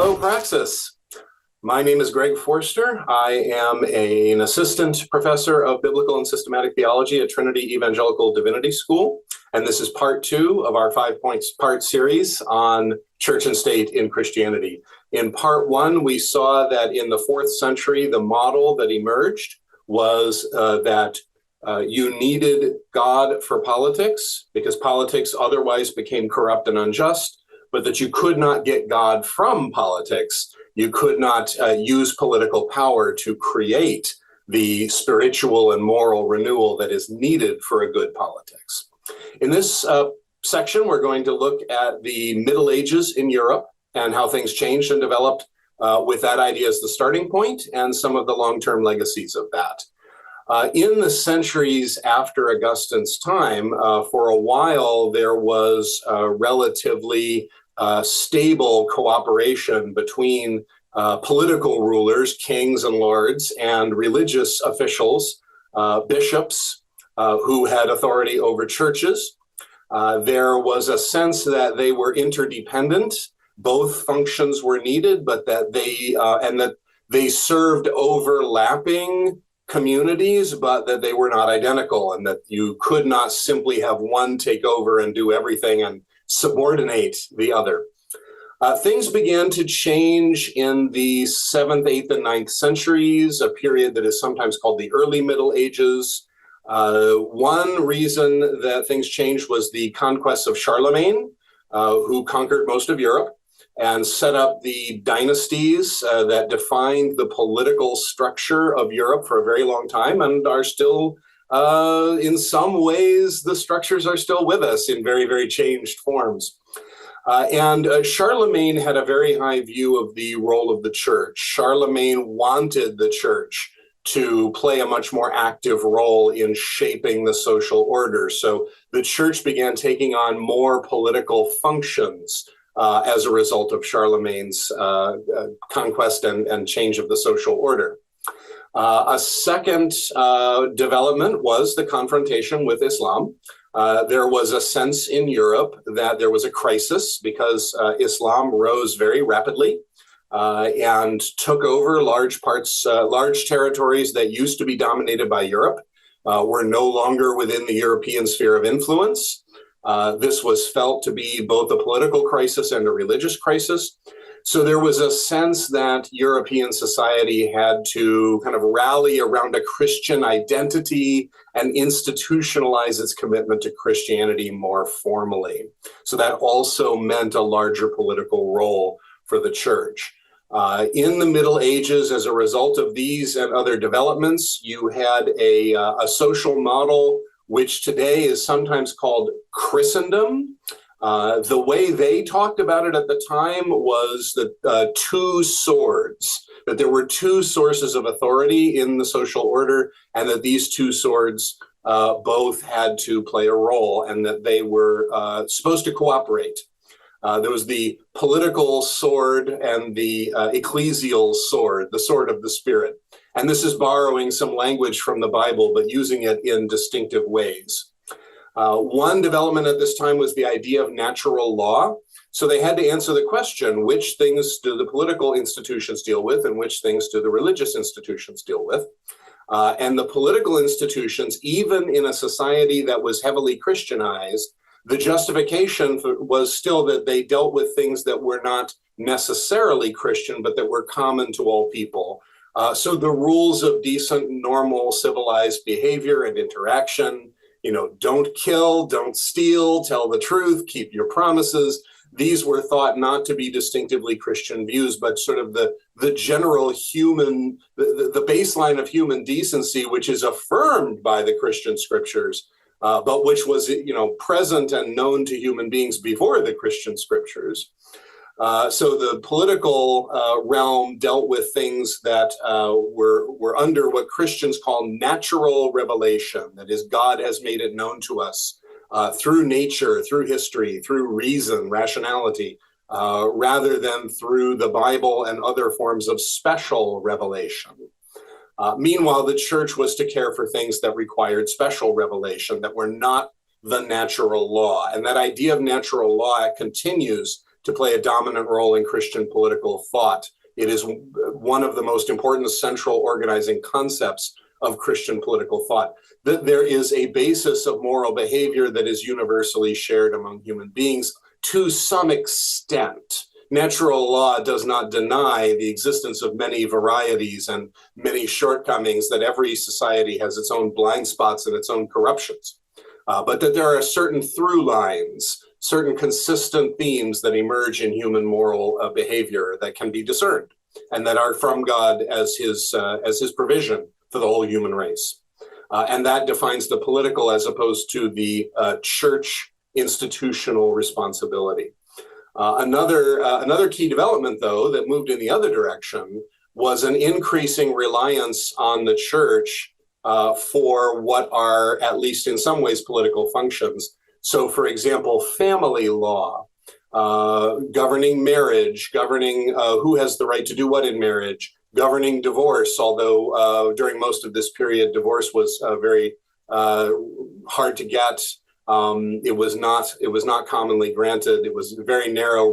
Hello, Praxis. My name is Greg Forster. I am an assistant professor of biblical and systematic theology at Trinity Evangelical Divinity School, and this is part 2 of our 5-part series on church and state in Christianity. In part 1, we saw that in the 4th century, the model that emerged was that you needed God for politics because politics otherwise became corrupt and unjust, but that you could not get God from politics. You could not use political power to create the spiritual and moral renewal that is needed for a good politics. In this section, we're going to look at the Middle Ages in Europe and how things changed and developed with that idea as the starting point and some of the long-term legacies of that. In the centuries after Augustine's time, for a while, there was relatively stable cooperation between political rulers, kings and lords, and religious officials, bishops who had authority over churches. There was a sense that they were interdependent. Both functions were needed, but that they served overlapping communities, but that they were not identical, and that you could not simply have one take over and do everything and subordinate the other. Things began to change in the 7th, 8th, and 9th centuries, a period that is sometimes called the early Middle Ages. One reason that things changed was the conquest of Charlemagne, who conquered most of Europe and set up the dynasties that defined the political structure of Europe for a very long time and are still, in some ways, the structures are still with us in very, very changed forms. And Charlemagne had a very high view of the role of the church. Charlemagne wanted the church to play a much more active role in shaping the social order. So the church began taking on more political functions as a result of Charlemagne's conquest and change of the social order. A second development was the confrontation with Islam. There was a sense in Europe that there was a crisis because Islam rose very rapidly and took over large territories that used to be dominated by Europe, were no longer within the European sphere of influence. This was felt to be both a political crisis and a religious crisis. So there was a sense that European society had to kind of rally around a Christian identity and institutionalize its commitment to Christianity more formally. So that also meant a larger political role for the church. In the Middle Ages, as a result of these and other developments, you had a social model which today is sometimes called Christendom. The way they talked about it at the time was that two swords, that there were two sources of authority in the social order, and that these two swords both had to play a role, and that they were supposed to cooperate. There was the political sword and the ecclesial sword, the sword of the Spirit. And this is borrowing some language from the Bible, but using it in distinctive ways. One development at this time was the idea of natural law. So they had to answer the question, which things do the political institutions deal with and which things do the religious institutions deal with? And the political institutions, even in a society that was heavily Christianized, the justification was still that they dealt with things that were not necessarily Christian, but that were common to all people. So the rules of decent, normal, civilized behavior and interaction, don't kill, don't steal, tell the truth, keep your promises. These were thought not to be distinctively Christian views, but sort of the general human, the baseline of human decency, which is affirmed by the Christian scriptures, but which was, present and known to human beings before the Christian scriptures. So the political realm dealt with things that were under what Christians call natural revelation. That is, God has made it known to us through nature, through history, through reason, rationality, rather than through the Bible and other forms of special revelation. Meanwhile, the church was to care for things that required special revelation, that were not the natural law. And that idea of natural law continues to play a dominant role in Christian political thought. It is one of the most important central organizing concepts of Christian political thought, that there is a basis of moral behavior that is universally shared among human beings to some extent. Natural law does not deny the existence of many varieties and many shortcomings, that every society has its own blind spots and its own corruptions, but that there are certain through lines, certain consistent themes that emerge in human moral behavior that can be discerned and that are from God as his provision for the whole human race. And that defines the political as opposed to the church institutional responsibility. Another key development, though, that moved in the other direction was an increasing reliance on the church for what are, at least in some ways, political functions. So, for example, family law, governing marriage, governing who has the right to do what in marriage, governing divorce, although during most of this period, divorce was very hard to get. It was not commonly granted. It was very narrow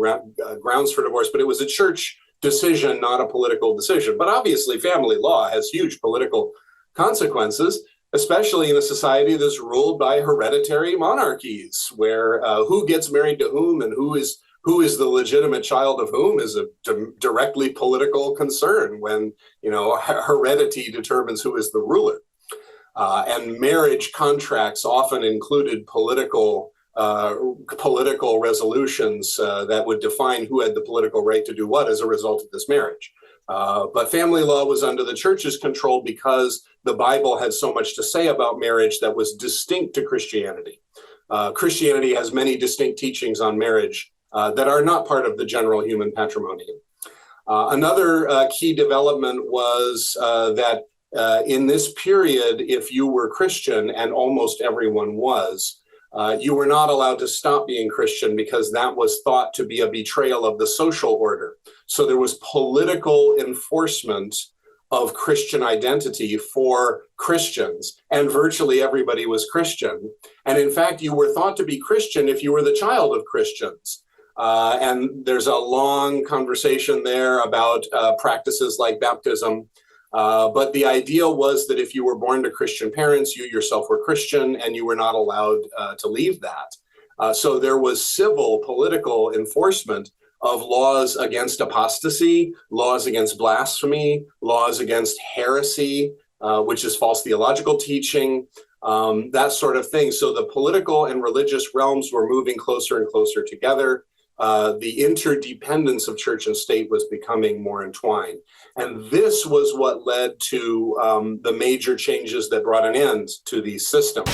grounds for divorce, but it was a church decision, not a political decision. But obviously, family law has huge political consequences, especially in a society that's ruled by hereditary monarchies, where who gets married to whom and who is the legitimate child of whom is a directly political concern when, heredity determines who is the ruler. And marriage contracts often included political resolutions that would define who had the political right to do what as a result of this marriage. But family law was under the church's control because the Bible had so much to say about marriage that was distinct to Christianity. Christianity has many distinct teachings on marriage that are not part of the general human patrimonium. Another key development was that in this period, if you were Christian, and almost everyone was, you were not allowed to stop being Christian because that was thought to be a betrayal of the social order. So there was political enforcement of Christian identity for Christians, and virtually everybody was Christian. And in fact, you were thought to be Christian if you were the child of Christians. And there's a long conversation there about practices like baptism. But the idea was that if you were born to Christian parents, you yourself were Christian, and you were not allowed to leave that. So there was civil, political enforcement of laws against apostasy, laws against blasphemy, laws against heresy, which is false theological teaching, that sort of thing. So the political and religious realms were moving closer and closer together. The interdependence of church and state was becoming more entwined. And this was what led to the major changes that brought an end to these systems.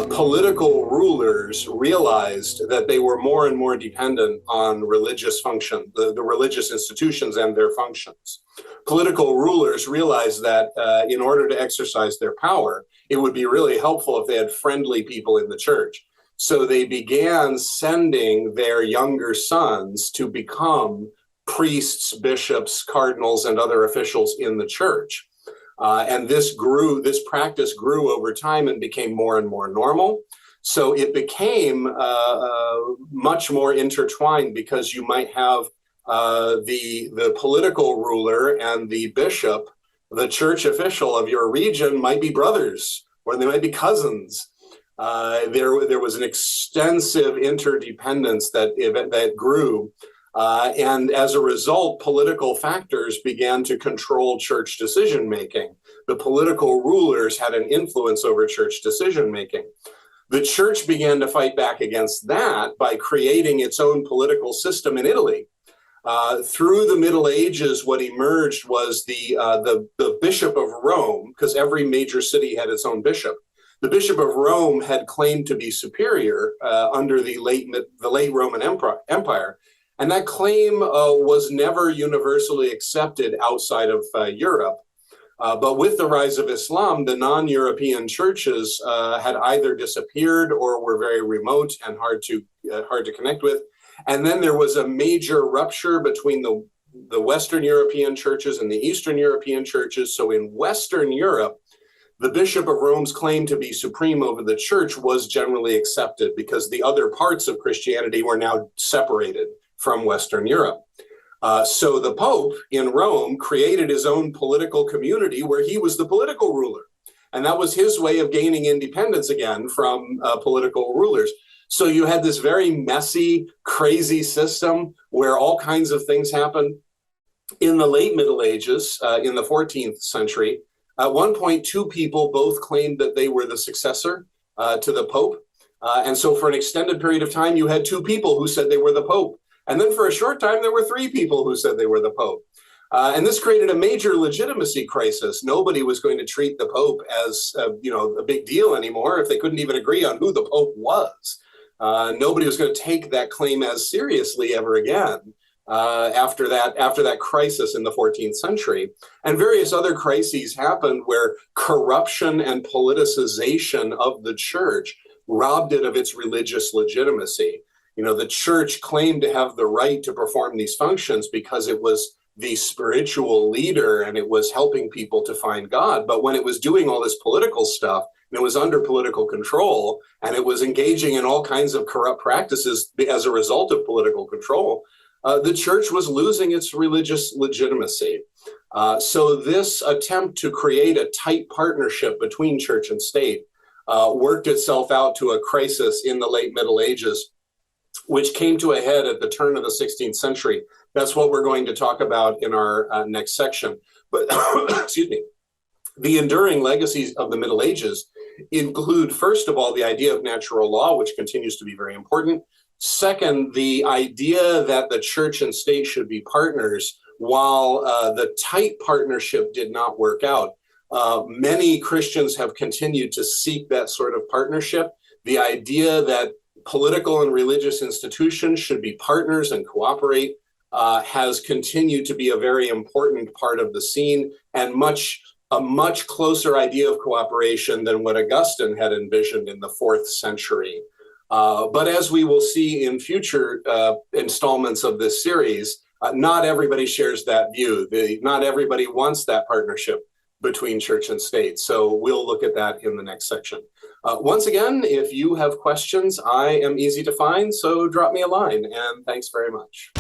Political rulers realized that they were more and more dependent on religious function, the religious institutions and their functions. Political rulers realized that in order to exercise their power, it would be really helpful if they had friendly people in the church. So they began sending their younger sons to become priests, bishops, cardinals, and other officials in the church. And this practice grew over time and became more and more normal. So it became much more intertwined because you might have the political ruler and the bishop, the church official of your region might be brothers, or they might be cousins. There was an extensive interdependence that grew. And as a result, political factors began to control church decision-making. The political rulers had an influence over church decision-making. The church began to fight back against that by creating its own political system in Italy. Through the Middle Ages, what emerged was the Bishop of Rome, because every major city had its own bishop. The Bishop of Rome had claimed to be superior under the late Roman Empire. And that claim was never universally accepted outside of Europe. But with the rise of Islam, the non-European churches had either disappeared or were very remote and hard to connect with. And then there was a major rupture between the Western European churches and the Eastern European churches. So in Western Europe, the Bishop of Rome's claim to be supreme over the church was generally accepted because the other parts of Christianity were now separated from Western Europe. So the Pope in Rome created his own political community where he was the political ruler. And that was his way of gaining independence again from political rulers. So you had this very messy, crazy system where all kinds of things happened. In the late Middle Ages, in the 14th century, at one point, two people both claimed that they were the successor to the Pope. And so for an extended period of time, you had two people who said they were the Pope. And then for a short time, there were three people who said they were the Pope. And this created a major legitimacy crisis. Nobody was going to treat the Pope as a big deal anymore if they couldn't even agree on who the Pope was. Nobody was going to take that claim as seriously ever again after that crisis in the 14th century. And various other crises happened where corruption and politicization of the church robbed it of its religious legitimacy. The church claimed to have the right to perform these functions because it was the spiritual leader and it was helping people to find God. But when it was doing all this political stuff, and it was under political control, and it was engaging in all kinds of corrupt practices as a result of political control, the church was losing its religious legitimacy. So this attempt to create a tight partnership between church and state worked itself out to a crisis in the late Middle Ages, which came to a head at the turn of the 16th century. That's what we're going to talk about in our next section. But excuse me, the enduring legacies of the Middle Ages include, first of all, the idea of natural law, which continues to be very important. Second, the idea that the church and state should be partners. While the tight partnership did not work out, many Christians have continued to seek that sort of partnership. The idea that political and religious institutions should be partners and cooperate has continued to be a very important part of the scene, and a much closer idea of cooperation than what Augustine had envisioned in the 4th century. But as we will see in future installments of this series, not everybody shares that view. Not everybody wants that partnership between church and state. So we'll look at that in the next section. Once again, if you have questions, I am easy to find, so drop me a line, and thanks very much.